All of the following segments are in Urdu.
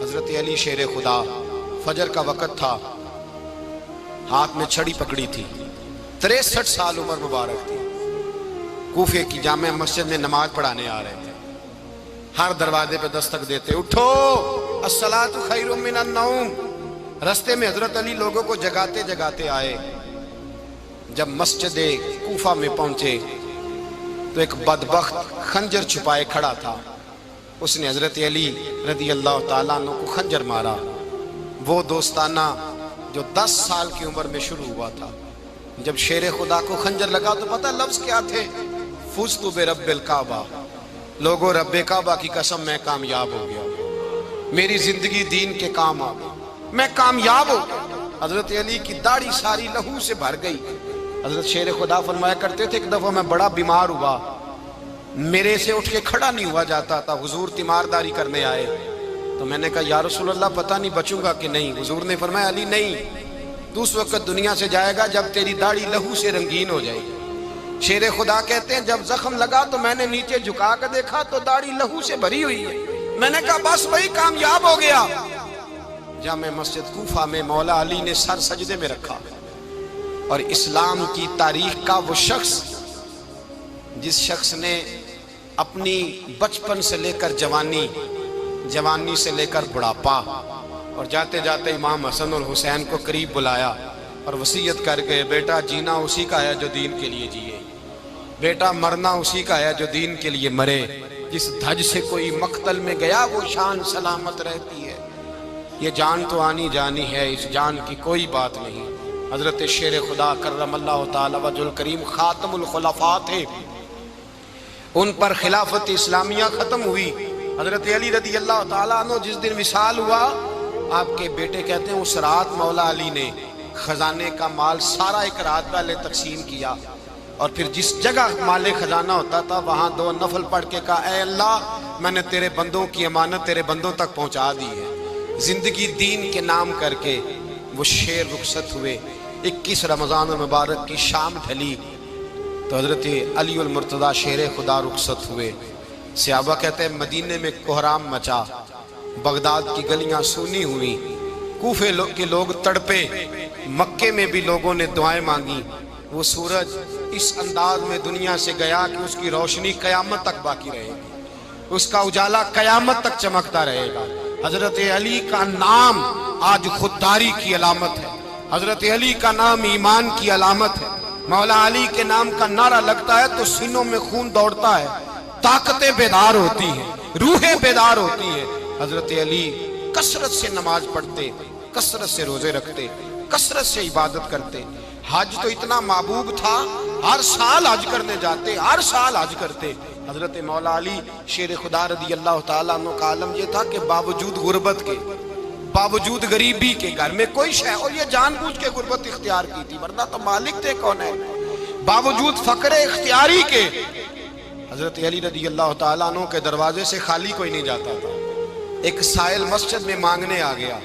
حضرت علی شیر خدا، فجر کا وقت تھا، ہاتھ میں چھڑی پکڑی تھی، 63 سال عمر مبارک تھی، کوفے کی جامع مسجد میں نماز پڑھانے آ رہے تھے۔ ہر دروازے پہ دستک دیتے، اٹھو الصلاۃ خیر من النوم۔ رستے میں حضرت علی لوگوں کو جگاتے جگاتے آئے۔ جب مسجد کوفہ میں پہنچے تو ایک بدبخت خنجر چھپائے کھڑا تھا، اس نے حضرت علی رضی اللہ تعالیٰ عنہ کو خنجر مارا۔ وہ دوستانہ جو 10 سال کی عمر میں شروع ہوا تھا، جب شیر خدا کو خنجر لگا تو پتہ لفظ کیا تھے؟ فزت برب الکعبہ، لوگوں رب کعبہ کی قسم میں کامیاب ہو گیا، میری زندگی دین کے کام آ گئی، میں کامیاب ہو گیا۔ حضرت علی کی داڑھی ساری لہو سے بھر گئی۔ حضرت شیر خدا فرمایا کرتے تھے، ایک دفعہ میں بڑا بیمار ہوا، میرے سے اٹھ کے کھڑا نہیں ہوا جاتا تھا، حضور تیمارداری کرنے آئے تو میں نے کہا یا رسول اللہ پتہ نہیں بچوں گا کہ نہیں۔ حضور نے فرمایا علی نہیں، تو اس وقت دنیا سے جائے گا جب تیری داڑھی لہو سے رنگین ہو جائے گی۔ شیر خدا کہتے ہیں جب زخم لگا تو میں نے نیچے جھکا کر دیکھا تو داڑھی لہو سے بھری ہوئی ہے، میں نے کہا بس وہی کامیاب ہو گیا۔ جامع مسجد کوفہ میں مولا علی نے سر سجدے میں رکھا، اور اسلام کی تاریخ کا وہ شخص جس شخص نے اپنی بچپن سے لے کر جوانی، جوانی سے لے کر بڑھاپا، اور جاتے جاتے امام حسن اور حسین کو قریب بلایا اور وصیت کر کے بیٹا جینا اسی کا ہے جو دین کے لیے جیے، بیٹا مرنا اسی کا ہے جو دین کے لیے مرے، جس دھج سے کوئی مقتل میں گیا وہ شان سلامت رہتی ہے، یہ جان تو آنی جانی ہے، اس جان کی کوئی بات نہیں۔ حضرت شیر خدا کرم اللہ تعالی وجہ الکریم خاتم الخلفاء تھے، ان پر خلافت اسلامیہ ختم ہوئی۔ حضرت علی رضی اللہ تعالیٰ عنہ جس دن وصال ہوا، آپ کے بیٹے کہتے ہیں اس رات مولا علی نے خزانے کا مال سارا ایک رات پہلے تقسیم کیا، اور پھر جس جگہ مال خزانہ ہوتا تھا وہاں 2 نفل پڑھ کے کہا اے اللہ میں نے تیرے بندوں کی امانت تیرے بندوں تک پہنچا دی ہے۔ زندگی دین کے نام کر کے وہ شیر رخصت ہوئے۔ 21 رمضان المبارک کی شام ڈھلی تو حضرت علی المرتضیٰ شیر خدا رخصت ہوئے۔ صحابہ کہتے ہیں مدینے میں کوہرام مچا، بغداد کی گلیاں سونی ہوئی، کوفے کے لوگ تڑپے، مکے میں بھی لوگوں نے دعائیں مانگی۔ وہ سورج اس انداز میں دنیا سے گیا کہ اس کی روشنی قیامت تک باقی رہے گی، اس کا اجالا قیامت تک چمکتا رہے گا۔ حضرت علی کا نام آج خودداری کی علامت ہے، حضرت علی کا نام ایمان کی علامت ہے۔ مولا علی کے نام کا نعرہ لگتا ہے تو سینوں میں خون دوڑتا ہے، طاقتیں بیدار ہوتی ہیں، روحیں بیدار ہوتی ہیں۔ حضرت علی کثرت سے نماز پڑھتے، کثرت سے روزے رکھتے، کثرت سے عبادت کرتے۔ حج تو اتنا محبوب تھا، ہر سال حج کرنے جاتے، ہر سال حج کرتے۔ حضرت مولا علی شیر خدا رضی اللہ تعالیٰ عنہ کا عالم یہ تھا کہ باوجود غربت کے، باوجود غریبی کے، گھر میں کوئی شے، اور یہ جان بوجھ کے غربت اختیار کی تھی ورنہ تو مالک تھے کون ہے، باوجود فقر اختیاری کے حضرت علی رضی اللہ تعالیٰ عنہ کے دروازے سے خالی کوئی نہیں جاتا تھا۔ ایک سائل مسجد میں مانگنے آ گیا،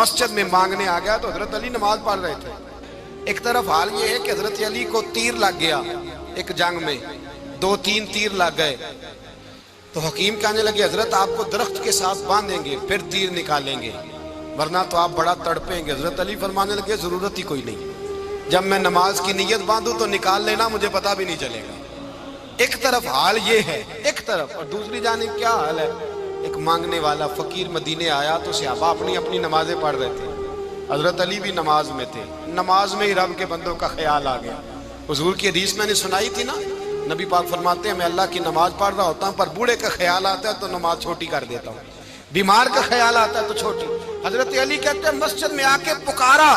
مسجد میں مانگنے آ گیا تو حضرت علی نماز پڑھ رہے تھے۔ ایک طرف حال یہ ہے کہ حضرت علی کو تیر لگ گیا، ایک جنگ میں 2-3 تیر لگ گئے تو حکیم کہنے لگے حضرت آپ کو درخت کے ساتھ باندھیں گے پھر تیر نکالیں گے ورنہ تو آپ بڑا تڑپیں گے۔ حضرت علی فرمانے لگے ضرورت ہی کوئی نہیں، جب میں نماز کی نیت باندھوں تو نکال لینا، مجھے پتہ بھی نہیں چلے گا۔ ایک طرف حال یہ ہے، ایک طرف، اور دوسری جانب کیا حال ہے؟ ایک مانگنے والا فقیر مدینے آیا تو صحابہ اپنی اپنی نمازیں پڑھ رہے تھے، حضرت علی بھی نماز میں تھے، نماز میں ہی رب کے بندوں کا خیال آ گیا۔ حضور کی حدیث میں نے سنائی تھی نا، نبی پاک فرماتے ہیں میں اللہ کی نماز پڑھ رہا ہوتا ہوں پر بوڑھے کا خیال آتا ہے تو نماز چھوٹی کر دیتا ہوں، بیمار کا خیال آتا ہے تو چھوٹی۔ حضرت علی کہتے ہیں مسجد میں آ کے پکارا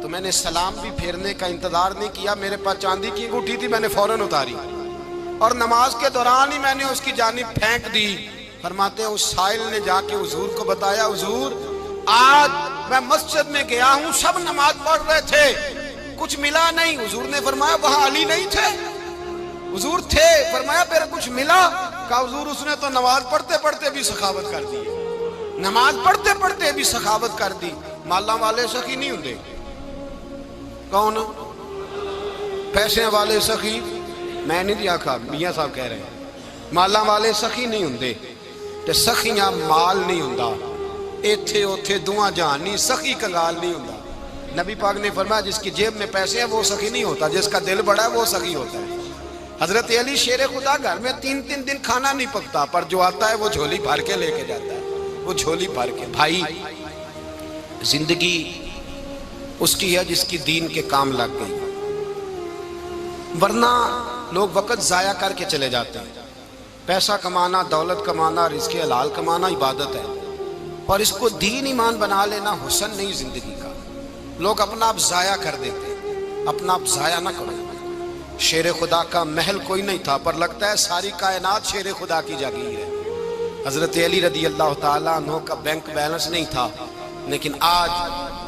تو میں نے سلام بھی پھیرنے کا انتظار نہیں کیا، میرے پاس چاندی کی انگوٹھی تھی، میں نے فوراً اتاری اور نماز کے دوران ہی میں نے اس کی جانب پھینک دی۔ فرماتے ہیں اس سائل نے جا کے حضور کو بتایا حضور آج میں مسجد میں گیا ہوں، سب نماز پڑھ رہے تھے، کچھ ملا نہیں۔ حضور نے فرمایا وہاں علی نہیں تھے؟ حضور تھے۔ فرمایا پھر کچھ ملا؟ کہا حضور اس نے تو نماز پڑھتے پڑھتے بھی سخاوت کر دی، نماز پڑھتے پڑھتے بھی سخاوت کر دی۔ مالاں والے سخی نہیں ہوندے، کون؟ پیسے والے سخی میں نہیں آکھا، میاں صاحب کہہ رہے ہیں مالاں والے سخی نہیں ہوندے، تے سخیاں مال نہیں ہوندا، ایتھے اوتھے دعا جہان نہیں، سخی کنگال نہیں ہوندا۔ نبی پاک نے فرمایا جس کی جیب میں پیسے ہیں وہ سخی نہیں ہوتا، جس کا دل بڑا ہے وہ سخی ہوتا ہے۔ حضرت علی شیر خدا گھر میں 3 دن کھانا نہیں پکتا، پر جو آتا ہے وہ جھولی بھر کے لے کے جاتا ہے، وہ جھولی بھر کے۔ بھائی زندگی اس کی ہے جس کی دین کے کام لگ گئی، ورنہ لوگ وقت ضائع کر کے چلے جاتے ہیں۔ پیسہ کمانا، دولت کمانا، رزق حلال کمانا عبادت ہے، پر اس کو دین ایمان بنا لینا حسن نہیں زندگی کا۔ لوگ اپنا آپ ضائع کر دیتے، اپنا آپ ضائع نہ کرو۔ شیر خدا کا محل کوئی نہیں تھا، پر لگتا ہے ساری کائنات شیر خدا کی جاگیر ہے۔ حضرت علی رضی اللہ تعالیٰ عنہ کا بینک بیلنس نہیں تھا، لیکن آج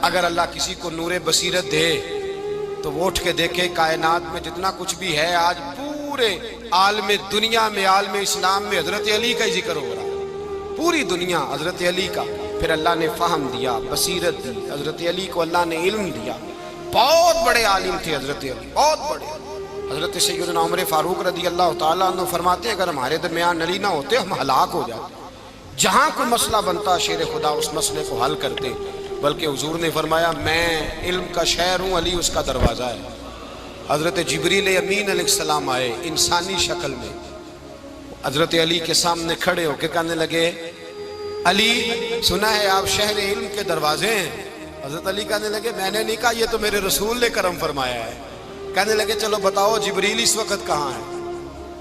اگر اللہ کسی کو نور بصیرت دے تو وہ اٹھ کے دیکھے کائنات میں جتنا کچھ بھی ہے، آج پورے عالم دنیا میں، عالم اسلام میں حضرت علی کا ہی ذکر ہو رہا ہے، پوری دنیا حضرت علی کا۔ پھر اللہ نے فہم دیا، بصیرت دی، حضرت علی کو اللہ نے علم دیا۔ بہت بڑے عالم تھے حضرت علی، بہت بڑے۔ حضرت سیدنا عمر فاروق رضی اللہ تعالیٰ عنہ فرماتے ہیں اگر ہمارے درمیان علی نہ ہوتے ہم ہلاک ہو جاتے، جہاں کوئی مسئلہ بنتا شیر خدا اس مسئلے کو حل کرتے، بلکہ حضور نے فرمایا میں علم کا شہر ہوں، علی اس کا دروازہ ہے۔ حضرت جبریل امین علیہ السلام آئے انسانی شکل میں، حضرت علی کے سامنے کھڑے ہو کے کہنے لگے علی سنا ہے آپ شہر علم کے دروازے ہیں۔ حضرت علی کہنے لگے میں نے نہیں کہا، یہ تو میرے رسول نے کرم فرمایا ہے۔ کہنے لگے چلو بتاؤ جبریل اس وقت کہاں ہے؟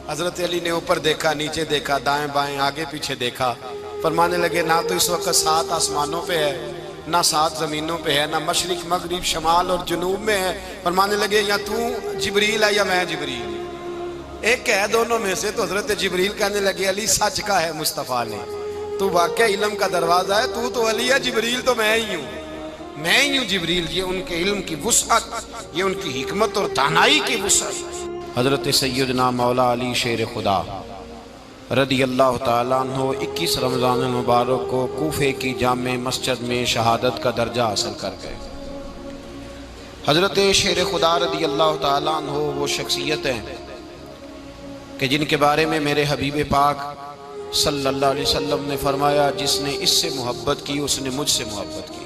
حضرت علی نے اوپر دیکھا، نیچے دیکھا، دائیں بائیں آگے پیچھے دیکھا، فرمانے لگے نہ تو اس وقت 7 آسمانوں پہ ہے، نہ 7 زمینوں پہ ہے، نہ مشرق مغرب شمال اور جنوب میں ہے۔ فرمانے لگے یا تو جبریل ہے یا میں جبریل، ایک ہے دونوں میں سے۔ تو حضرت جبریل کہنے لگے علی سچ کا ہے مصطفیٰ نے، تو واقعہ علم کا دروازہ ہے، تو علی ہے، جبریل تو میں ہی ہوں، میں ہی ہوں جبریل۔ یہ ان کے علم کی وسعت، یہ ان کی حکمت اور دانائی کی وسعت۔ حضرت سیدنا مولا علی شیر خدا رضی اللہ تعالیٰ عنہ 21 رمضان المبارک کو کوفے کی جامع مسجد میں شہادت کا درجہ حاصل کر گئے۔ حضرت شیر خدا رضی اللہ تعالیٰ عنہ وہ شخصیت ہیں کہ جن کے بارے میں میرے حبیب پاک صلی اللہ علیہ وسلم نے فرمایا جس نے اس سے محبت کی اس نے مجھ سے محبت کی،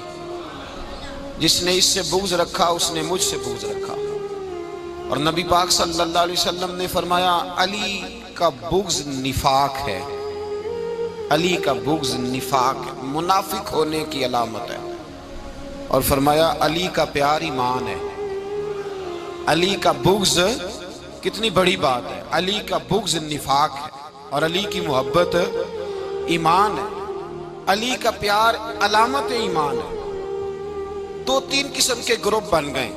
جس نے اس سے بغض رکھا اس نے مجھ سے بغض رکھا۔ اور نبی پاک صلی اللہ علیہ وسلم نے فرمایا علی کا بغض نفاق ہے، علی کا بغض نفاق ہے، منافق ہونے کی علامت ہے۔ اور فرمایا علی کا پیار ایمان ہے، علی کا بغض کتنی بڑی بات ہے، علی کا بغض نفاق ہے اور علی کی محبت ایمان ہے، علی کا پیار علامت ایمان ہے۔ 2-3 قسم کے گروپ بن گئے۔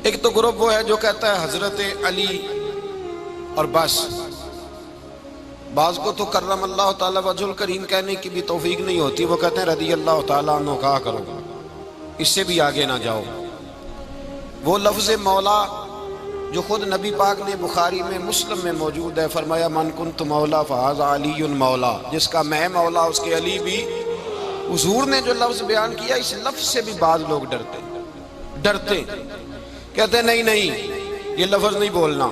ایک تو گروپ وہ ہے جو کہتا ہے حضرت علی اور بس، بعض کو تو کرم اللہ تعالیٰ وجہ الکریم کہنے کی بھی توفیق نہیں ہوتی، وہ کہتے ہیں رضی اللہ تعالیٰ عنہ کہا کرو، اس سے بھی آگے نہ جاؤ۔ وہ لفظ مولا جو خود نبی پاک نے بخاری میں مسلم میں موجود ہے، فرمایا من کنت مولا فہذا علی مولا، جس کا میں مولا اس کے علی بھی۔ حضور نے جو لفظ بیان کیا اس لفظ سے بھی بعض لوگ ڈرتے کہتے ہیں نہیں یہ لفظ نہیں بولنا،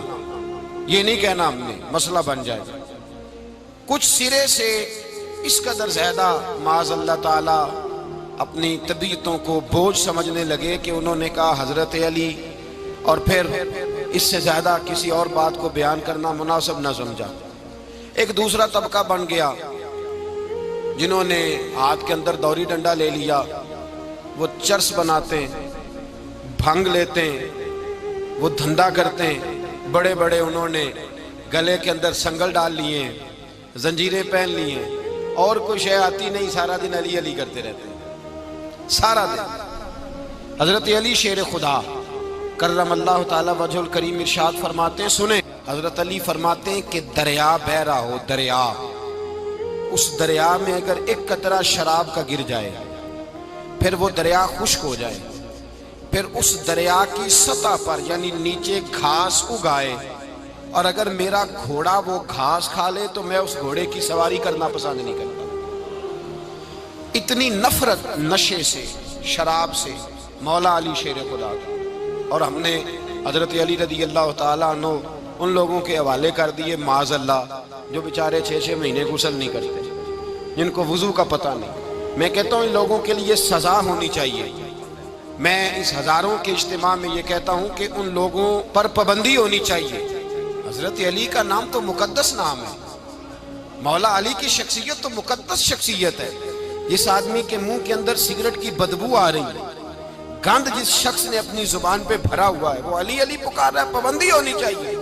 یہ نہیں کہنا، ہم نے مسئلہ بن جائے گا۔ کچھ سرے سے اس قدر زیادہ معاذ اللہ تعالی اپنی طبیعتوں کو بوجھ سمجھنے لگے کہ انہوں نے کہا حضرت علی، اور پھر اس سے زیادہ کسی اور بات کو بیان کرنا مناسب نہ سمجھا۔ ایک دوسرا طبقہ بن گیا جنہوں نے ہاتھ کے اندر دوری ڈنڈا لے لیا، وہ چرس بناتے ہیں، بھنگ لیتے ہیں، وہ دھندا کرتے ہیں، بڑے بڑے انہوں نے گلے کے اندر سنگل ڈال لیے ہیں، زنجیریں پہن لی ہیں، اور کوئی شے آتی نہیں، سارا دن علی علی کرتے رہتے ہیں سارا دن۔ حضرت علی شیر خدا کرم اللہ تعالی وجہ الکریم ارشاد فرماتے ہیں، سنیں، حضرت علی فرماتے ہیں کہ دریا بہ رہا ہو، دریا، اس دریا میں اگر ایک قطرہ شراب کا گر جائے، پھر وہ دریا خشک ہو جائے، پھر اس دریا کی سطح پر یعنی نیچے گھاس اگائے، اور اگر میرا گھوڑا وہ گھاس کھا لے تو میں اس گھوڑے کی سواری کرنا پسند نہیں کرتا۔ اتنی نفرت نشے سے، شراب سے مولا علی شیر خدا کا۔ اور ہم نے حضرت علی رضی اللہ تعالیٰ عنہ ان لوگوں کے حوالے کر دیے معاذ اللہ جو بیچارے 6 مہینے غسل نہیں کرتے، جن کو وضو کا پتہ نہیں۔ میں کہتا ہوں ان لوگوں کے لیے سزا ہونی چاہیے۔ میں اس ہزاروں کے اجتماع میں یہ کہتا ہوں کہ ان لوگوں پر پابندی ہونی چاہیے۔ حضرت علی کا نام تو مقدس نام ہے، مولا علی کی شخصیت تو مقدس شخصیت ہے۔ جس آدمی کے منہ کے اندر سگریٹ کی بدبو آ رہی ہے، گند جس شخص نے اپنی زبان پہ بھرا ہوا ہے، وہ علی علی پکار رہا ہے، پابندی ہونی چاہیے۔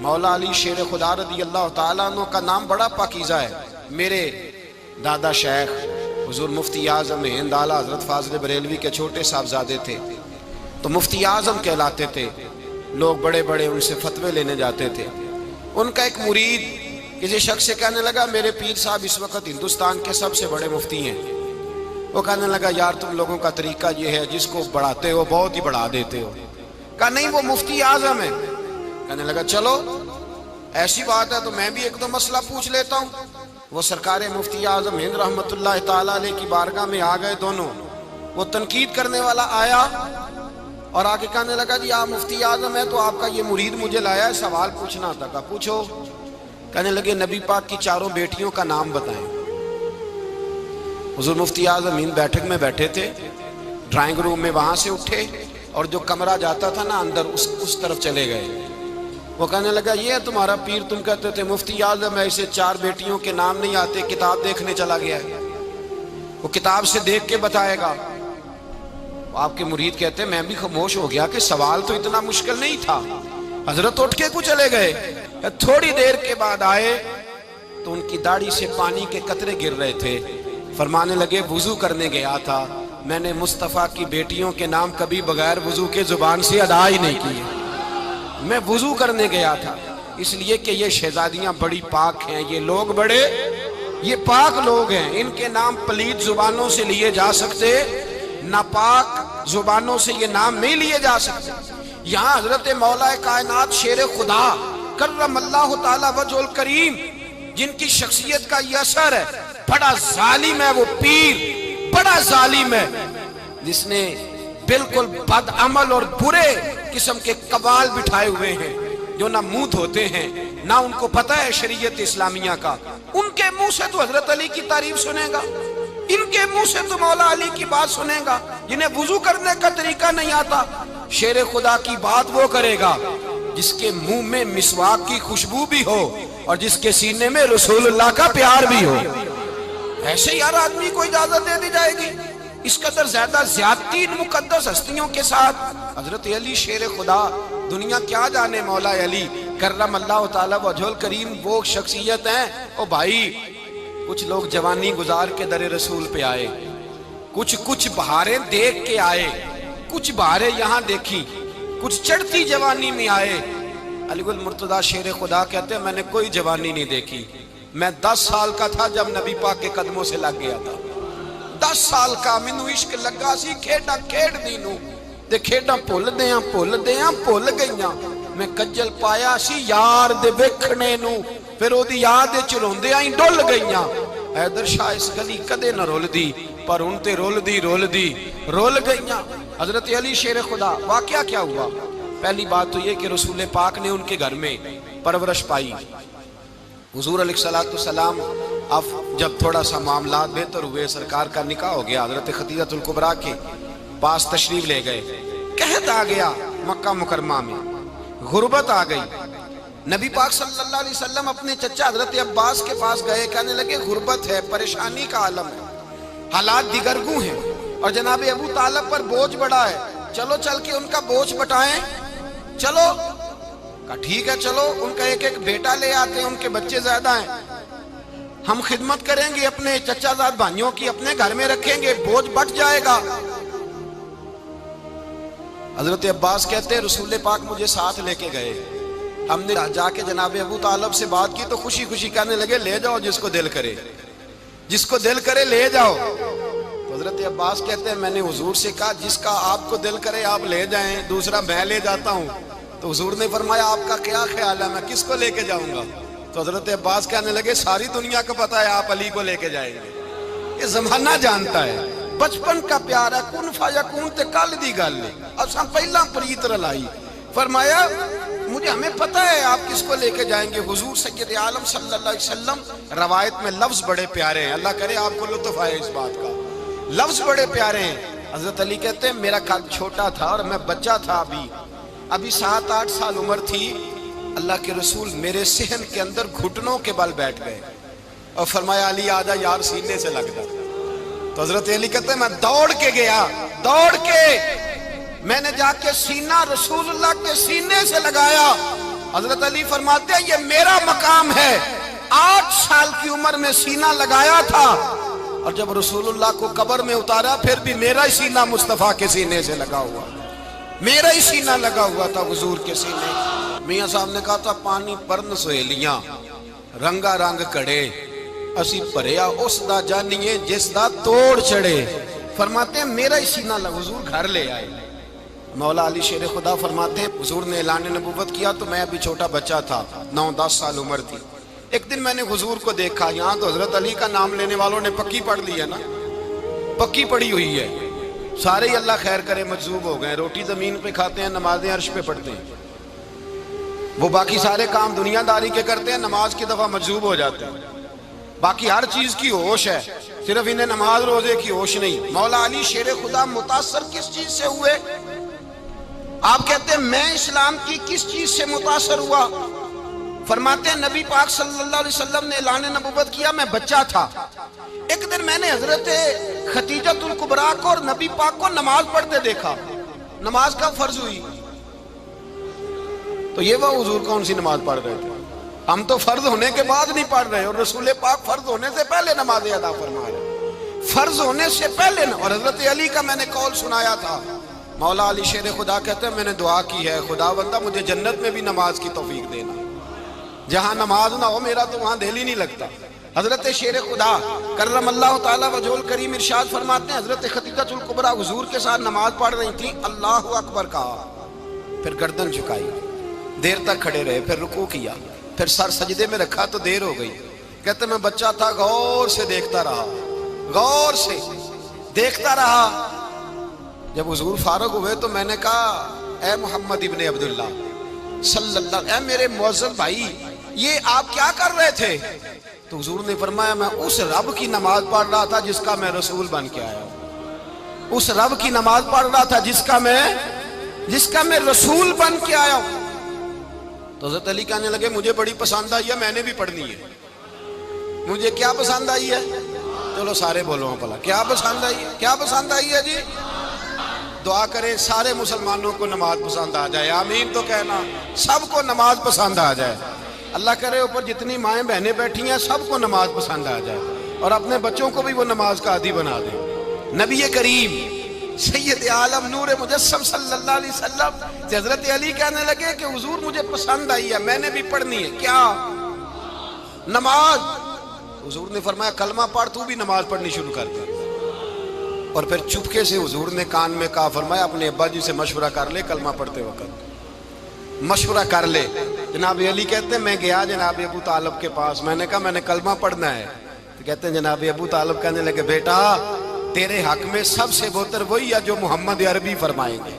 مولا علی شیر خدا رضی اللہ تعالیٰ عنہ کا نام بڑا پاکیزہ ہے۔ میرے دادا شیخ حضور مفتی اعظم ہند اعلیٰ حضرت فاضل بریلوی کے چھوٹے صاحبزادے تھے، تو مفتی اعظم کہلاتے تھے، لوگ بڑے بڑے ان سے فتوے لینے جاتے تھے۔ ان کا ایک مرید کسی شخص سے کہنے لگا میرے پیر صاحب اس وقت ہندوستان کے سب سے بڑے مفتی ہیں۔ وہ کہنے لگا یار تم لوگوں کا طریقہ یہ ہے جس کو بڑھاتے ہو بہت ہی بڑھا دیتے ہو۔ کہا نہیں وہ مفتی اعظم ہے۔ کہنے لگا چلو ایسی بات ہے تو میں بھی ایک دو مسئلہ پوچھ لیتا ہوں۔ وہ سرکار مفتی اعظم ہند رحمت اللہ تعالیٰ علیہ کی بارگاہ میں آ گئے دونوں۔ وہ تنقید کرنے والا آیا اور آگے کہنے لگا جی آپ مفتی اعظم ہے تو آپ کا یہ مرید مجھے لایا ہے سوال پوچھنا تھا۔ کہا پوچھو۔ کہنے لگے نبی پاک کی 4 بیٹیوں کا نام بتائیں۔ حضور مفتی اعظم ہند بیٹھک میں بیٹھے تھے، ڈرائنگ روم میں وہاں سے اٹھے اور جو کمرہ جاتا تھا نا اندر اس طرف چلے گئے۔ وہ کہنے لگا یہ ہے تمہارا پیر، تم کہتے تھے مفتی اعظم ہے، اسے 4 بیٹیوں کے نام نہیں آتے، کتاب دیکھنے چلا گیا ہے، وہ کتاب سے دیکھ کے بتائے گا۔ آپ کے مرید کہتے ہیں میں بھی خاموش ہو گیا کہ سوال تو اتنا مشکل نہیں تھا۔ حضرت اٹھ کے کو چلے گئے۔ تھوڑی دیر کے بعد آئے تو ان کی داڑھی سے پانی کے قطرے گر رہے تھے۔ فرمانے لگے وضو کرنے گیا تھا، میں نے مصطفیٰ کی بیٹیوں کے نام کبھی بغیر وضو کے زبان سے ادا ہی نہیں کیے۔ میں وضو کرنے گیا تھا اس لیے کہ یہ شہزادیاں بڑی پاک ہیں، یہ لوگ بڑے یہ پاک لوگ ہیں، ان کے نام پلید زبانوں سے لیے جا سکتے، ناپاک زبانوں سے یہ نام نہیں لیے جا سکتے۔ یہاں حضرت مولا کائنات شیر خدا کرم اللہ تعالی وجہ الکریم جن کی شخصیت کا یہ اثر ہے، بڑا ظالم ہے وہ پیر، بڑا ظالم ہے جس نے بالکل بد عمل اور برے قسم کے قبال بٹھائے ہوئے ہیں، جو نہ منہ دھوتے ہیں نہ ان کو پتہ ہے شریعت اسلامیہ کا۔ ان کے منہ سے تو حضرت علی کی تعریف سنے گا، ان کے منہ سے تو مولا علی کی بات سنے گا، جنہیں وضو کرنے کا طریقہ نہیں آتا۔ شیر خدا کی بات وہ کرے گا جس کے منہ میں مسواک کی خوشبو بھی ہو اور جس کے سینے میں رسول اللہ کا پیار بھی ہو۔ ایسے یار آدمی کو اجازت دے دی جائے گی؟ اس قدر زیادہ زیادتی ان مقدس ہستیوں کے ساتھ۔ حضرت علی شیر خدا، دنیا کیا جانے مولا علی کرم اللہ تعالی وجہ الکریم وہ شخصیت ہیں۔ او بھائی کچھ لوگ جوانی گزار کے در رسول پہ آئے، کچھ بہاریں دیکھ کے آئے، کچھ بہاریں یہاں دیکھی، کچھ چڑھتی جوانی میں آئے۔ علی گل مرتضیٰ شیر خدا کہتے ہیں میں نے کوئی جوانی نہیں دیکھی، میں 10 سال کا تھا جب نبی پاک کے قدموں سے لگ گیا تھا۔ 10 سال کا مینوں عشق لگا سی، کھیڈاں کھیڈ دی نوں تے کھیڈاں بھول بھول گئیاں۔ میں کجل پایا سی یار دے ویکھنے نوں، پھر او دی یاد وچ روندیاں ہی ڈل گئیاں۔ حیدر شاہ اس گلی کدے نہ رول دی، پر ان تے رول دی رول گئیاں۔ حضرت علی شیر خدا، واقعہ کیا ہوا؟ پہلی بات تو یہ کہ رسول پاک نے ان کے گھر میں پرورش پائی۔ حضور علیہ السلام اب جب تھوڑا سا معاملات بہتر ہوئے، سرکار کا نکاح ہو گیا، حضرت خدیجہ الکبریٰ کے پاس تشریف لے گئے۔ قحط آ گیا مکہ مکرمہ میں، غربت آ گئی۔ نبی پاک صلی اللہ علیہ وسلم اپنے چچا حضرت عباس کے پاس گئے، کہنے لگے غربت ہے، پریشانی کا عالم ہے، حالات دیگرگوں ہیں اور جناب ابو طالب پر بوجھ بڑا ہے، چلو چل کے ان کا بوجھ بٹائیں۔ چلو کہا ٹھیک ہے چلو، ان کا ایک بیٹا لے آتے ہیں، ان کے بچے زیادہ ہیں، ہم خدمت کریں گے اپنے چچا زاد بھائیوں کی، اپنے گھر میں رکھیں گے، بوجھ بٹ جائے گا۔ حضرت عباس کہتے ہیں رسول پاک مجھے ساتھ لے کے گئے، ہم نے جا کے جناب ابو طالب سے بات کی تو خوشی خوشی کہنے لگے لے جاؤ جس کو دل کرے لے جاؤ۔ تو حضرت عباس کہتے ہیں میں نے حضور سے کہا جس کا آپ کو دل کرے آپ لے جائیں، دوسرا میں لے جاتا ہوں۔ تو حضور نے فرمایا آپ کا کیا خیال ہے، میں کس کو لے کے جاؤں گا؟ تو حضرت عباس کہنے لگے ساری دنیا کو پتا ہے آپ علی کو لے کے جائیں گے، یہ زمانہ جانتا ہے، بچپن کا پیار ہے، کن فیکون تے کل دی گل ہے، اساں پہلا پریت رلائی۔ فرمایا کہ ہمیں پتہ ہے آپ کس کو لے کے جائیں گے، حضور سید عالم صلی اللہ علیہ وسلم۔ روایت میں لفظ بڑے پیارے ہیں، اللہ کرے آپ کو لطف آئے اس بات کا، لفظ بڑے پیارے ہیں۔ حضرت علی کہتے ہیں میرا قد چھوٹا تھا اور میں بچہ تھا، ابھی 7-8 سال عمر تھی، اللہ کے رسول میرے صحن کے اندر گھٹنوں کے بل بیٹھ گئے اور فرمایا علی آجا یار سینے سے لگ جا۔ تو حضرت علی کہتے ہیں میں دوڑ کے گیا، دوڑ کے میں نے جا کے سینہ رسول اللہ کے سینے سے لگایا۔ حضرت علی فرماتے ہیں یہ میرا مقام ہے، 8 سال کی عمر میں سینہ لگایا تھا، اور جب رسول اللہ کو قبر میں اتارا پھر بھی میرا ہی سینہ مصطفیٰ کے سینے سے لگا ہوا، میرا ہی سینہ لگا ہوا تھا حضور کے سینے۔ میاں صاحب نے کہا تھا پانی پرن سہیلیاں رنگا رنگ کڑے، اسی پریا اس دا جانیے جس دا توڑ چڑھے۔ فرماتے ہیں میرا ہی سینہ لگا، حضور گھر لے آئے۔ مولا علی شیر خدا فرماتے ہیں حضور نے اعلان نبوت کیا تو میں ابھی چھوٹا بچہ تھا، 9-10 سال عمر تھی۔ ایک دن میں نے حضور کو دیکھا، یہاں تو حضرت علی کا نام لینے والوں نے پکی پڑھ لی ہے نا، پکی پڑھی ہوئی ہے، سارے ہی اللہ خیر کرے مجذوب ہو گئے، روٹی زمین پہ کھاتے ہیں، نمازیں عرش پہ پڑھتے ہیں، وہ باقی سارے کام دنیا داری کے کرتے ہیں، نماز کی دفعہ مجذوب ہو جاتے ہیں، باقی ہر چیز کی ہوش ہے، صرف انہیں نماز روزے کی ہوش نہیں۔ مولا علی شیر خدا متاثر کس چیز سے ہوئے؟ آپ کہتے ہیں میں اسلام کی کس چیز سے متاثر ہوا؟ فرماتے ہیں نبی پاک صلی اللہ علیہ وسلم نے اعلان نبوت کیا، میں بچہ تھا، ایک دن میں نے حضرت خدیجۃ الکبریٰ کو اور نبی پاک کو نماز پڑھتے دیکھا۔ نماز کب فرض ہوئی؟ تو یہ وہ حضور کون سی نماز پڑھ رہے تھے؟ ہم تو فرض ہونے کے بعد نہیں پڑھ رہے، اور رسول پاک فرض ہونے سے پہلے نماز ادا فرما رہے، فرض ہونے سے پہلے نہ۔ اور حضرت علی کا میں نے قول سنایا تھا، مولا علی شیر خدا کہتے ہیں میں نے دعا کی ہے خدا بندہ مجھے جنت میں بھی نماز کی توفیق دینا، جہاں نماز نہ ہو میرا تو وہاں دل ہی نہیں لگتا۔ حضرت شیر خدا کرم اللہ تعالیٰ وجہہ الکریم ارشاد فرماتے ہیں حضرت خدیجۃ الکبریٰ حضور کے ساتھ نماز پڑھ رہی تھیں، اللہ اکبر کہا، پھر گردن جھکائی، دیر تک کھڑے رہے، پھر رکوع کیا، پھر سر سجدے میں رکھا تو دیر ہو گئی۔ کہتے میں بچہ تھا، غور سے دیکھتا رہا، غور سے دیکھتا رہا۔ جب حضور فارغ ہوئے تو میں نے کہا اے محمد ابن عبداللہ صلی اللہ، اے میرے معزز بھائی یہ آپ کیا کر رہے تھے؟ تو حضور نے فرمایا میں اس رب کی نماز پڑھ رہا تھا جس کا میں رسول بن کے آیا ہوں، اس رب کی نماز پڑھ رہا تھا جس کا میں رسول بن کے آیا ہوں۔ تو حضرت علی کہنے لگے مجھے بڑی پسند آئی ہے، میں نے بھی پڑھنی ہے۔ مجھے کیا پسند آئی ہے؟ چلو سارے بولو پلا، کیا پسند آئی ہے؟ کیا پسند آئی ہے جی؟ دعا کریں سارے مسلمانوں کو نماز پسند آ جائے، آمین تو کہنا، سب کو نماز پسند آ جائے۔ اللہ کرے اوپر جتنی مائیں بہنیں بیٹھی ہیں سب کو نماز پسند آ جائے، اور اپنے بچوں کو بھی وہ نماز کا عادی بنا دیں۔ نبی کریم سید عالم نور مجسم صلی اللہ علیہ وسلم سے حضرت علی کہنے لگے کہ حضور مجھے پسند آئی ہے، میں نے بھی پڑھنی ہے۔ کیا؟ نماز۔ حضور نے فرمایا کلمہ پڑھ، تو بھی نماز پڑھنی شروع کر دے۔ اور پھر چپکے سے حضور نے کان میں کہا، فرمایا اپنے ابا جی سے مشورہ کر لے، کلمہ پڑھتے وقت مشورہ کر لے۔ جناب علی کہتے ہیں میں گیا جناب ابو طالب کے پاس، میں نے کہا میں نے کلمہ پڑھنا ہے۔ تو کہتے ہیں جناب ابو طالب کہنے لگے بیٹا تیرے حق میں سب سے بہتر وہی ہے جو محمد عربی فرمائیں گے،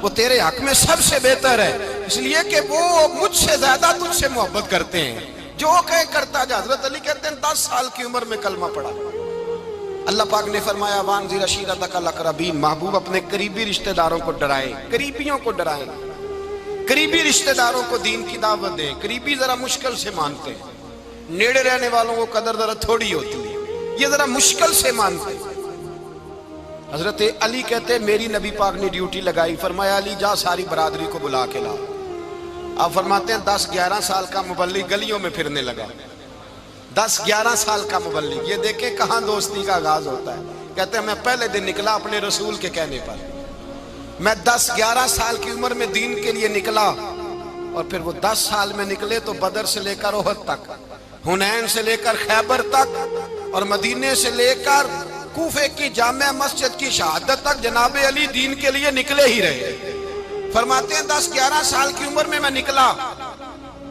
وہ تیرے حق میں سب سے بہتر ہے، اس لیے کہ وہ مجھ سے زیادہ تجھ سے محبت کرتے ہیں، جو کہے کرتا جا۔ حضرت علی کہتے ہیں 10 سال کی عمر میں کلمہ پڑھا۔ اللہ پاک نے فرمایا وانذر عشیرتک الاقربین، محبوب اپنے قریبی رشتہ داروں کو ڈرائیں، قریبیوں کو ڈرائیں، قریبی رشتہ داروں کو دین کی دعوت دیں۔ قریبی ذرا مشکل سے مانتے ہیں، نیڑے رہنے والوں کو قدر ذرا تھوڑی ہوتی ہے، یہ ذرا مشکل سے مانتے ہیں۔ حضرت علی کہتے ہیں میری نبی پاک نے ڈیوٹی لگائی، فرمایا علی جا ساری برادری کو بلا کے لا۔ آپ فرماتے ہیں 10-11 سال کا مبلغ گلیوں میں پھرنے لگا، 10-11 سال کا مبلغ، یہ دیکھیں کہاں دوستی کا آغاز ہوتا ہے۔ کہتے ہیں میں پہلے دن نکلا اپنے رسول کے کہنے پر، میں 10-11 سال کی عمر میں دین کے لیے نکلا، اور پھر وہ 10 سال میں نکلے تو بدر سے لے کر احد تک، حنین سے لے کر خیبر تک، اور مدینے سے لے کر کوفے کی جامع مسجد کی شہادت تک جناب علی دین کے لیے نکلے ہی رہے۔ فرماتے ہیں 10-11 سال کی عمر میں نکلا،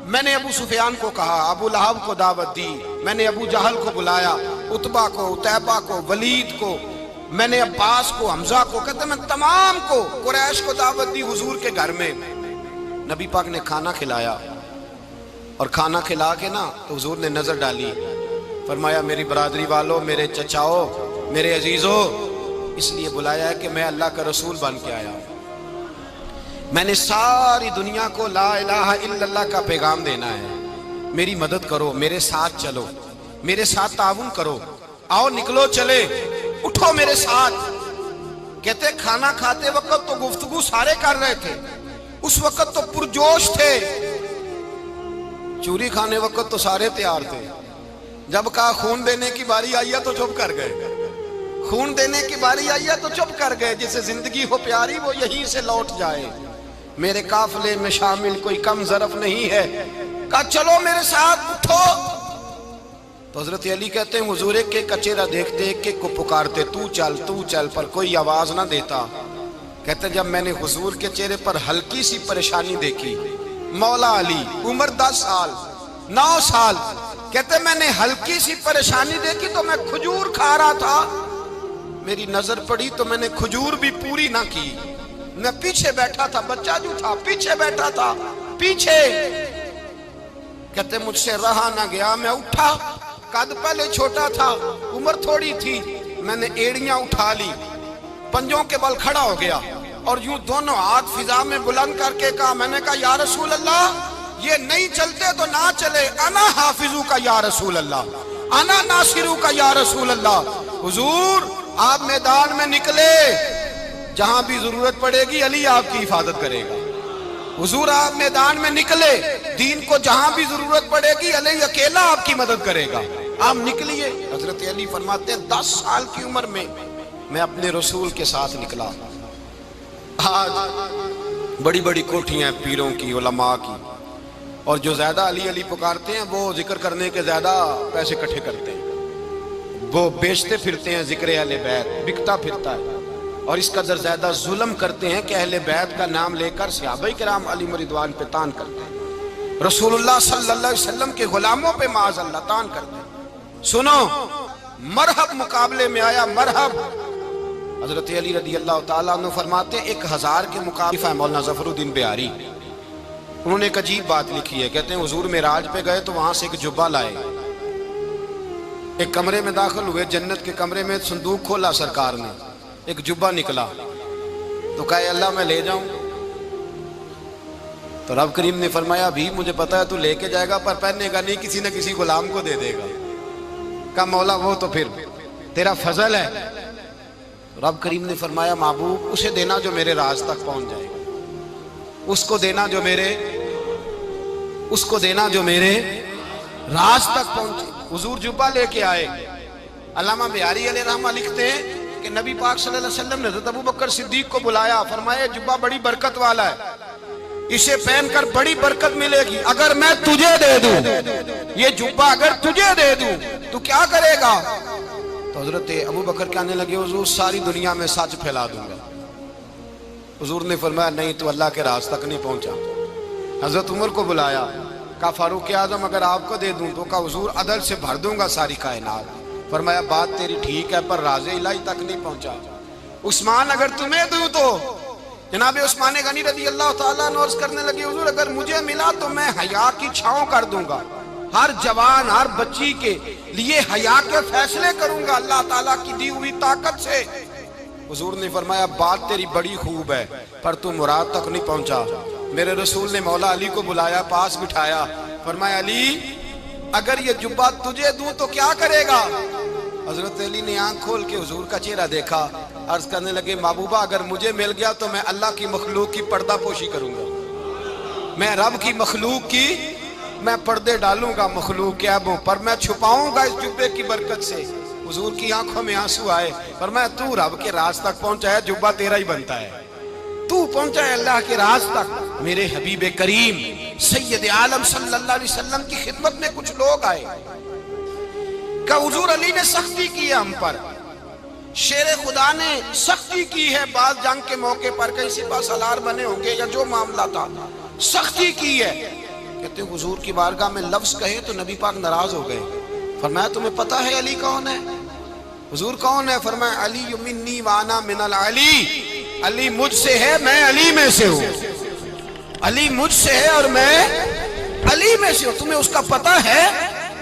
میں نے ابو سفیان کو کہا، ابو لہب کو دعوت دی، میں نے ابو جہل کو بلایا، عتبہ کو، عتیبہ کو، ولید کو، میں نے عباس کو، حمزہ کو، کہتے میں تمام کو، قریش کو دعوت دی حضور کے گھر میں۔ نبی پاک نے کھانا کھلایا، اور کھانا کھلا کے نا تو حضور نے نظر ڈالی، فرمایا میری برادری والوں، میرے چچاؤ، میرے عزیزوں، اس لیے بلایا ہے کہ میں اللہ کا رسول بن کے آیا ہوں، میں نے ساری دنیا کو لا الہ الا اللہ کا پیغام دینا ہے، میری مدد کرو، میرے ساتھ چلو، میرے ساتھ تعاون کرو، آؤ نکلو چلے، اٹھو میرے ساتھ۔ کہتے کھانا کھاتے وقت تو گفتگو سارے کر رہے تھے، اس وقت تو پرجوش تھے، چوری کھانے وقت تو سارے تیار تھے، جب کہا خون دینے کی باری آئی ہے تو چپ کر گئے، خون دینے کی باری آئی ہے تو چپ کر گئے، جسے زندگی ہو پیاری وہ یہیں سے لوٹ جائے، میرے قافلے میں شامل کوئی کم ظرف نہیں ہے، کہا چلو میرے ساتھ اٹھو۔ تو حضرت علی کہتے ہیں حضور ایک کا چہرہ دیکھتے ایک ایک کو پکارتے، تو چل، پر کوئی آواز نہ دیتا۔ کہتے ہیں جب میں نے حضور کے چہرے پر ہلکی سی پریشانی دیکھی، مولا علی عمر 10 سال 9 سال، کہتے ہیں میں نے ہلکی سی پریشانی دیکھی تو میں کھجور کھا رہا تھا، میری نظر پڑی تو میں نے کھجور بھی پوری نہ کی، میں پیچھے بیٹھا تھا، بچہ جو تھا پیچھے بیٹھا تھا، پیچھے۔ کہتے مجھ سے رہا نہ گیا، میں اٹھا، قد پہلے چھوٹا تھا، عمر تھوڑی تھی، میں نے ایڑیاں اٹھا لی، پنجوں کے بل کھڑا ہو گیا، اور یوں دونوں ہاتھ فضا میں بلند کر کے کہا، میں نے کہا یا رسول اللہ یہ نہیں چلتے تو نہ چلے، انا حافظو کا یا رسول اللہ، انا ناصرو کا یا رسول اللہ۔ حضور آپ میدان میں نکلے، جہاں بھی ضرورت پڑے گی علی آپ کی حفاظت کرے گا، حضور آپ میدان میں نکلے، دین کو جہاں بھی ضرورت پڑے گی علی اکیلا آپ کی مدد کرے گا، آپ نکلیے۔ حضرت علی فرماتے ہیں 10 سال کی عمر میں میں اپنے رسول کے ساتھ نکلا۔ آج بڑی بڑی کوٹھیاں ہیں پیروں کی، علماء کی، اور جو زیادہ علی علی پکارتے ہیں وہ ذکر کرنے کے زیادہ پیسے اکٹھے کرتے ہیں، وہ بیچتے پھرتے ہیں ذکر اہل بیت، بکتا پھرتا ہے، اور اس قدر زیادہ ظلم کرتے ہیں کہ اہل بیت کا نام لے کر صحابہ کرام علی رضوان پہ تان کرتے ہیں، رسول اللہ صلی اللہ علیہ وسلم کے غلاموں پہ معاذ اللہ تان کرتے ہیں۔ سنو، مرحب مقابلے میں آیا، مرحب۔ حضرت علی رضی اللہ تعالیٰ عنہ فرماتے ہیں 1000 کے مقابلے ہے مولانا ظفر الدین بہاری، انہوں نے ایک عجیب بات لکھی ہے، کہتے ہیں حضور معراج پہ گئے تو وہاں سے ایک جبہ لائے، ایک کمرے میں داخل ہوئے، جنت کے کمرے میں صندوق کھولا سرکار نے، ایک جبہ نکلا، تو کہا اے اللہ میں لے جاؤں؟ تو رب کریم نے فرمایا ابھی مجھے پتا ہے تو لے کے جائے گا پر پہننے گا نہیں، کسی نہ کسی غلام کو دے دے گا۔ کہا مولا وہ تو پھر تیرا فضل ہے۔ رب کریم نے فرمایا محبوب اسے دینا جو میرے راز تک پہنچ جائے گا، اس کو دینا جو میرے راز تک پہنچے۔ حضور جبہ لے کے آئے، علامہ بہاری علیہ رحمہ لکھتے ہیں کہ نبی پاک صلی اللہ علیہ وسلم نے حضرت ابوبکر صدیق کو بلایا، فرمایا جبہ بڑی برکت والا ہے، اسے پہن کر بڑی برکت ملے گی، اگر میں تجھے دے دوں، یہ جبہ اگر تجھے دے دوں تو کیا کرے گا؟ تو حضرت ابوبکر کہنے لگے حضور ساری دنیا میں سچ پھیلا دوں گا۔ حضور نے فرمایا نہیں تو اللہ کے راز تک نہیں پہنچا۔ حضرت عمر کو بلایا، کہا فاروق اعظم اگر آپ کو دے دوں تو کہا حضور عدل سے بھر دوں گا ساری کائنات۔ فرمایا بات تیری ٹھیک ہے پر راز الہی تک نہیں پہنچا۔ عثمان اگر تمہیں دوں تو جناب عثمان غنی رضی اللہ تعالیٰ عنہ عرض کرنے لگے حضور اگر مجھے ملا تو میں حیا کی چھاؤں کر دوں گا، ہر جوان ہر بچی کے لیے حیا کے فیصلے کروں گا اللہ تعالیٰ کی دی ہوئی طاقت سے۔ حضور نے فرمایا بات تیری بڑی خوب ہے پر تو مراد تک نہیں پہنچا۔ میرے رسول نے مولا علی کو بلایا، پاس بٹھایا، فرمایا علی اگر یہ جبہ تجھے دوں تو کیا کرے گا؟ حضرت علی نے آنکھ کھول کے حضور کا چہرہ دیکھا، عرض کرنے لگے محبوبہ اگر مجھے مل گیا تو میں اللہ کی مخلوق کی پردہ پوشی کروں گا، میں رب کی مخلوق کی میں پردے ڈالوں گا مخلوق کے عیبوں پر، میں چھپاؤں گا اس جبے کی برکت سے۔ حضور کی آنکھوں میں آنسو آئے، فرمایا تو رب کے راز تک پہنچا ہے، جبہ تیرا ہی بنتا ہے، تو پہنچا ہے اللہ کے راز تک۔ میرے حبیب کریم سید عالم صلی اللہ علیہ وسلم کی خدمت میں کچھ لوگ آئے کہ حضور علی نے سختی کی ہے ہم پر، شیر خدا نے سختی کی ہے، بعض جنگ کے موقع پر کہیں سپہ سالار بنے ہوں گے یا جو معاملہ تھا سختی کی ہے۔ کہتے ہیں حضور کی بارگاہ میں لفظ کہے تو نبی پاک ناراض ہو گئے۔ فرمایا تمہیں پتہ ہے علی کون ہے؟ حضور کون ہے؟ فرمایا علی منی وانا من العلی، علی مجھ سے ہے میں علی میں سے ہوں۔ علی مجھ سے ہے اور میں علی میں سے ہوں، تمہیں اس کا پتہ ہے؟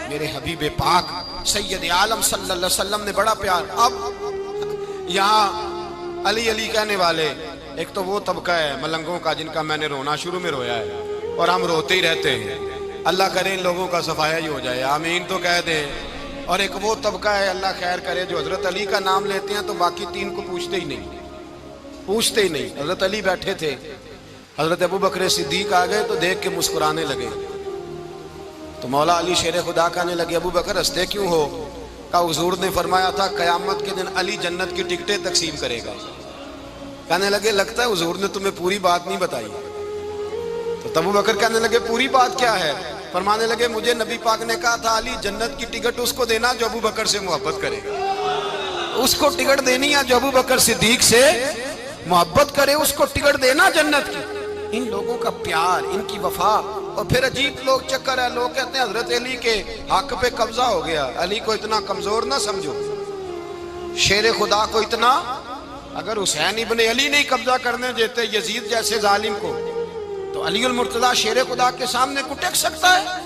میرے حبیب پاک سید عالم صلی اللہ علیہ وسلم نے بڑا پیار. اب یہاں علی علی کہنے والے ایک تو وہ طبقہ ہے ملنگوں کا جن کا میں نے رونا شروع میں رویا ہے اور ہم روتے ہی رہتے ہیں. اللہ کرے ان لوگوں کا صفایا ہی ہو جائے، آمین تو کہہ دیں. اور ایک وہ طبقہ ہے اللہ خیر کرے جو حضرت علی کا نام لیتے ہیں تو باقی تین کو پوچھتے ہی نہیں. حضرت علی بیٹھے تھے، حضرت ابو بکر صدیق آ گئے تو دیکھ کے مسکرانے لگے. تو مولا علی شیر خدا کہنے لگے ابو بکر ہنستے کیوں ہو؟ کہا حضور نے فرمایا تھا قیامت کے دن علی جنت کی ٹکٹیں تقسیم کرے گا. کہنے لگے لگتا ہے حضور نے تمہیں پوری بات نہیں بتائی. تو ابو بکر کہنے لگے پوری بات کیا ہے؟ فرمانے لگے مجھے نبی پاک نے کہا تھا علی جنت کی ٹکٹ اس کو دینا جو ابو بکر سے محبت کرے گا. اس کو ٹکٹ دینی ہے جو ابو بکر صدیق سے محبت کرے، اس کو ٹکٹ دینا جنت کی. ان لوگوں کا پیار، ان کی وفا. اور پھر عجیب لوگ چکر ہے، لوگ کہتے ہیں حضرت علی کے حق پہ قبضہ ہو گیا. علی کو اتنا کمزور نہ سمجھو، شیر خدا کو اتنا. اگر حسین ابن علی نہیں قبضہ کرنے دیتے یزید جیسے ظالم کو تو علی المرتضیٰ شیر خدا کے سامنے کو ٹک سکتا ہے؟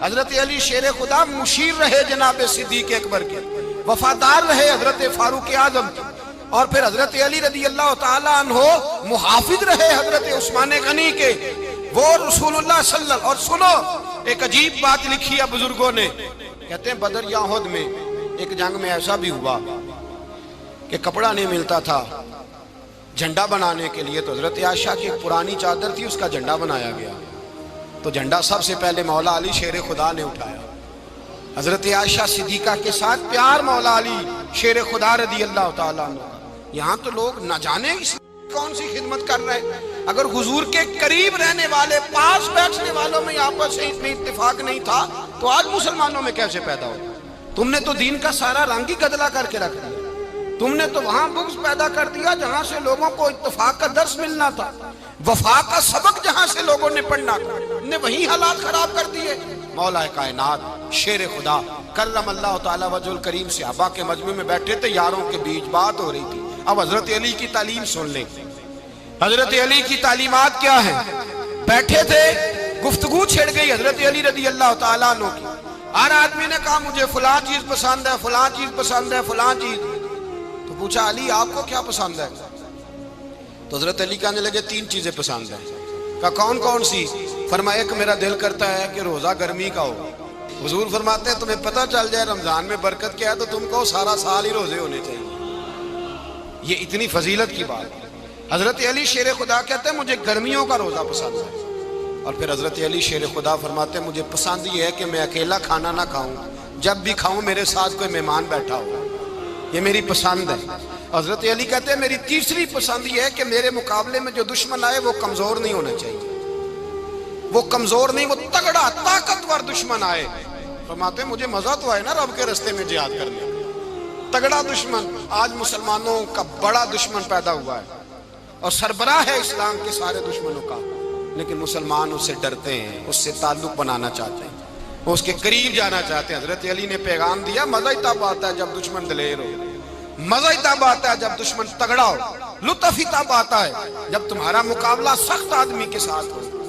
حضرت علی شیر خدا مشیر رہے جناب صدیق اکبر کے، وفادار رہے حضرت فاروق اعظم کے، اور پھر حضرت علی رضی اللہ تعالیٰ عنہ محافظ رہے حضرت عثمان غنی کے. وہ رسول اللہ صلی اللہ. اور سنو ایک عجیب بات لکھی ہے بزرگوں نے، کہتے ہیں بدر یا احد میں ایک جنگ میں ایسا بھی ہوا کہ کپڑا نہیں ملتا تھا جھنڈا بنانے کے لیے. تو حضرت عائشہ کی ایک پرانی چادر تھی، اس کا جھنڈا بنایا گیا. تو جھنڈا سب سے پہلے مولا علی شیر خدا نے اٹھایا. حضرت عائشہ صدیقہ کے ساتھ پیار مولا علی شیر خدا رضی اللہ تعالیٰ عنہ. یہاں تو لوگ نہ جانے کون سی خدمت کر رہے ہیں. اگر حضور کے قریب رہنے والے پاس بیٹھنے والوں میں آپس سے اتنی اتفاق نہیں تھا تو آج مسلمانوں میں کیسے پیدا ہو؟ تم نے تو دین کا سارا رنگ ہی گدلا کر کے رکھ دیا. تم نے تو وہاں بغض پیدا کر دیا جہاں سے لوگوں کو اتفاق کا درس ملنا تھا، وفا کا سبق جہاں سے لوگوں نے پڑھنا تھا، نے وہی حالات خراب کر دیے. مولا کائنات شیر خدا کرم اللہ تعالیٰ وجہ الکریم صحابہ کے مجمع میں بیٹھے تھے، یاروں کے بیچ بات ہو رہی تھی. اب حضرت علی کی تعلیم سن لیں. حضرت علی کی تعلیمات کیا ہیں؟ بیٹھے تھے، گفتگو چھڑ گئی حضرت علی رضی اللہ تعالیٰ عنہ کی. ہر آدمی نے کہا مجھے فلاں چیز پسند ہے، فلاں چیز پسند ہے، فلاں چیز. تو پوچھا علی آپ کو کیا پسند ہے؟ تو حضرت علی کہنے لگے تین چیزیں پسند ہیں. کہا کون کون سی؟ فرمایا ایک میرا دل کرتا ہے کہ روزہ گرمی کا ہو. حضور فرماتے ہیں تمہیں پتہ چل جائے رمضان میں برکت کیا ہے تو تم کو سارا سال ہی روزے ہونے چاہیے. یہ اتنی فضیلت کی بات. حضرت علی شیر خدا کہتے ہیں مجھے گرمیوں کا روزہ پسند ہے. اور پھر حضرت علی شیر خدا فرماتے ہیں مجھے پسند یہ ہے کہ میں اکیلا کھانا نہ کھاؤں، جب بھی کھاؤں میرے ساتھ کوئی مہمان بیٹھا ہو. یہ میری پسند ہے. حضرت علی کہتے ہیں میری تیسری پسند یہ ہے کہ میرے مقابلے میں جو دشمن آئے وہ کمزور نہیں ہونا چاہیے. وہ کمزور نہیں، وہ تگڑا طاقتور دشمن آئے. فرماتے ہیں مجھے مزہ تو آئے نا رب کے رستے میں جہاد کرنے. تگڑا دشمن. آج مسلمانوں کا بڑا دشمن پیدا ہوا ہے اور سربراہ ہے اسلام کے سارے دشمنوں کا، لیکن مسلمان اس سے ڈرتے ہیں، اس سے تعلق بنانا چاہتے ہیں، وہ اس کے قریب جانا چاہتے ہیں. حضرت علی نے پیغام دیا مزہ ہی تب آتا ہے جب دشمن دلیر ہو، مزہ ہی تب آتا ہے جب دشمن تگڑا ہو، لطف ہی تب آتا ہے جب تمہارا مقابلہ سخت آدمی کے ساتھ ہو.